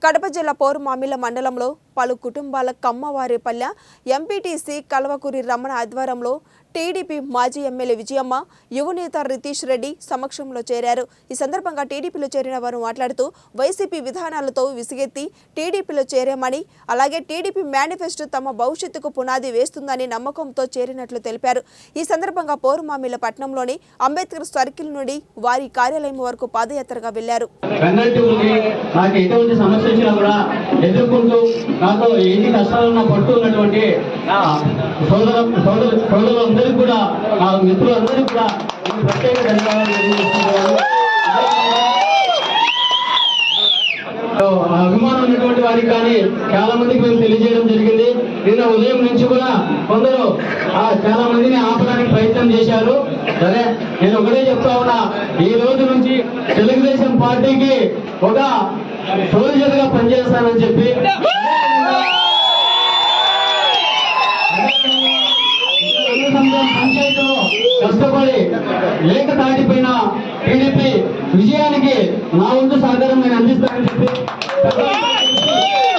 కడప జిల్లా పోరుమామిళ్ల మండలంలో పలు కుటుంబాల కమ్మవారిపల్లె ఎంపీటీసీ కల్వకూరి రమణ ఆధ్వర్యంలో టీడీపీ మాజీ ఎమ్మెల్యే విజయమ్మ యువనేత రితీష్ రెడ్డి సమక్షంలో చేరారు। ఈ సందర్భంగా టీడీపీలో చేరిన వారు మాట్లాడుతూ వైసీపీ విధానాలతో విసిగెత్తి టీడీపీలో చేరామని, అలాగే టీడీపీ మేనిఫెస్టో తమ భవిష్యత్తుకు పునాది వేస్తుందని నమ్మకంతో చేరినట్లు తెలిపారు। ఈ సందర్భంగా పోరుమామిళ్ల పట్టణంలోని అంబేద్కర్ సర్కిల్ నుండి వారి కార్యాలయం వరకు పాదయాత్రగా వెళ్లారు। కూడా నా మిత్రులందరికీ కూడా ప్రత్యేక ధన్యవాదాలు తెలియజేస్తున్నాను। అభిమానం ఉన్నటువంటి వారికి కానీ చాలా మందికి మేము తెలియజేయడం జరిగింది। నిన్న ఉదయం నుంచి కూడా కొందరు చాలా మందిని ఆపడానికి ప్రయత్నం చేశారు। సరే, నేను ఒకటే చెప్తా ఉన్నా, ఈ రోజు నుంచి తెలుగుదేశం పార్టీకి ఒక సోల్జర్ గా పనిచేస్తానని చెప్పి పంచాయతీలో కష్టపడి లేక తాటిపోయిన టీడీపీ విజయానికి నా వంతు సహకారం నేను అందిస్తానని చెప్పి